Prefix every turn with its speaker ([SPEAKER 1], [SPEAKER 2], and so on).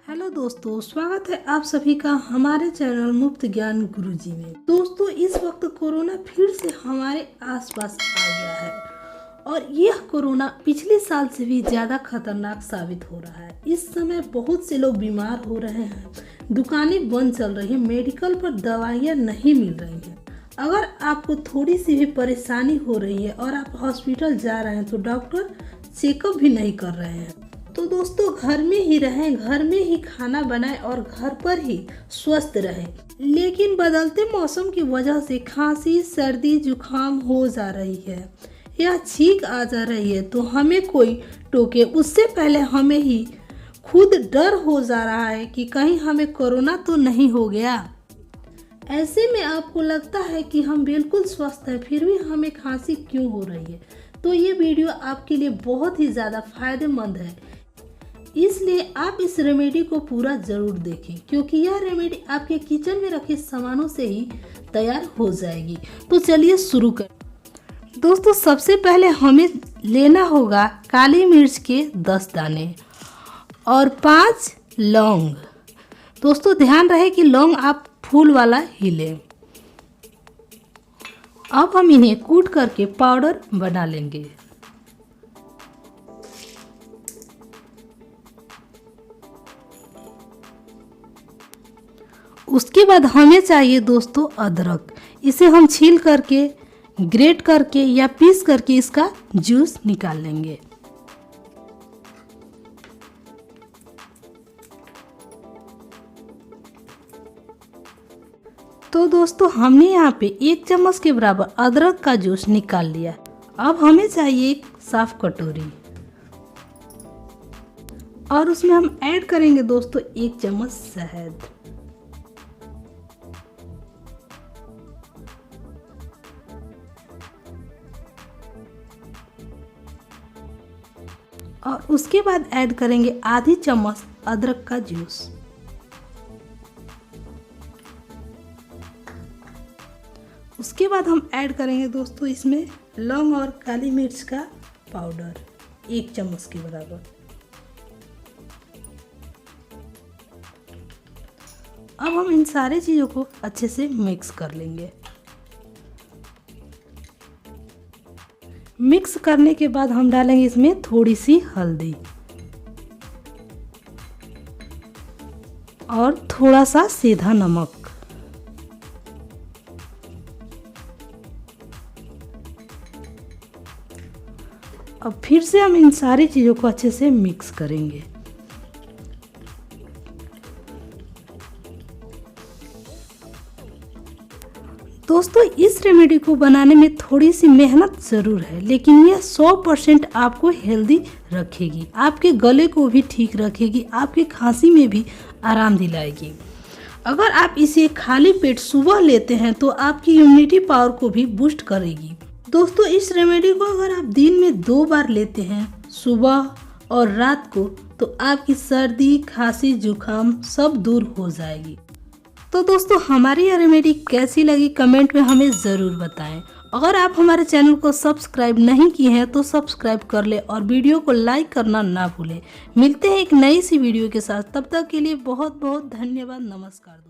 [SPEAKER 1] Hello दोस्तों, स्वागत है आप सभी का हमारे चैनल मुफ्त ज्ञान गुरुजी में। दोस्तों, इस वक्त कोरोना फिर से हमारे आसपास आ गया है और यह कोरोना पिछले साल से भी ज़्यादा खतरनाक साबित हो रहा है। इस समय बहुत से लोग बीमार हो रहे हैं, दुकानें बंद चल रही हैं, मेडिकल पर दवाइयाँ नहीं मिल रही हैं। अगर आपको थोड़ी सी भी परेशानी हो रही है और आप हॉस्पिटल जा रहे हैं तो डॉक्टर चेकअप भी नहीं कर रहे हैं। तो दोस्तों, घर में ही रहें, घर में ही खाना बनाएं और घर पर ही स्वस्थ रहें। लेकिन बदलते मौसम की वजह से खांसी, सर्दी, जुकाम हो जा रही है या छींक आ जा रही है तो हमें कोई टोके उससे पहले हमें ही खुद डर हो जा रहा है कि कहीं हमें कोरोना तो नहीं हो गया। ऐसे में आपको लगता है कि हम बिल्कुल स्वस्थ हैं, फिर भी हमें खांसी क्यों हो रही है। तो ये वीडियो आपके लिए बहुत ही ज़्यादा फायदेमंद है, इसलिए आप इस रेमेडी को पूरा ज़रूर देखें, क्योंकि यह रेमेडी आपके किचन में रखे सामानों से ही तैयार हो जाएगी। तो चलिए शुरू करें। दोस्तों, सबसे पहले हमें लेना होगा काली मिर्च के 10 दाने और 5 लौंग। दोस्तों, ध्यान रहे कि लौंग आप फूल वाला ही लें। अब हम इन्हें कूट करके पाउडर बना लेंगे। उसके बाद हमें चाहिए दोस्तों अदरक। इसे हम छील करके, ग्रेट करके या पीस करके इसका जूस निकाल लेंगे। तो दोस्तों, हमने यहाँ पे 1 चम्मच के बराबर अदरक का जूस निकाल लिया। अब हमें चाहिए एक साफ कटोरी और उसमें हम ऐड करेंगे दोस्तों 1 चम्मच शहद। और उसके बाद ऐड करेंगे आधी चम्मच अदरक का जूस। उसके बाद हम ऐड करेंगे दोस्तों इसमें लौंग और काली मिर्च का पाउडर 1 चम्मच के बराबर। अब हम इन सारे चीज़ों को अच्छे से मिक्स कर लेंगे। मिक्स करने के बाद हम डालेंगे इसमें थोड़ी सी हल्दी और थोड़ा सा सीधा नमक। अब फिर से हम इन सारी चीज़ों को अच्छे से मिक्स करेंगे। दोस्तों, इस रेमेडी को बनाने में थोड़ी सी मेहनत ज़रूर है, लेकिन यह 100% आपको हेल्दी रखेगी, आपके गले को भी ठीक रखेगी, आपके खांसी में भी आराम दिलाएगी। अगर आप इसे खाली पेट सुबह लेते हैं तो आपकी इम्यूनिटी पावर को भी बूस्ट करेगी। दोस्तों, इस रेमेडी को अगर आप दिन में 2 बार लेते हैं, सुबह और रात को, तो आपकी सर्दी, खांसी, जुकाम सब दूर हो जाएगी। तो दोस्तों, हमारी यह रेमेडी कैसी लगी कमेंट में हमें ज़रूर बताएं। अगर आप हमारे चैनल को सब्सक्राइब नहीं किए हैं तो सब्सक्राइब कर ले और वीडियो को लाइक करना ना भूलें। मिलते हैं एक नई सी वीडियो के साथ, तब तक के लिए बहुत बहुत धन्यवाद। नमस्कार।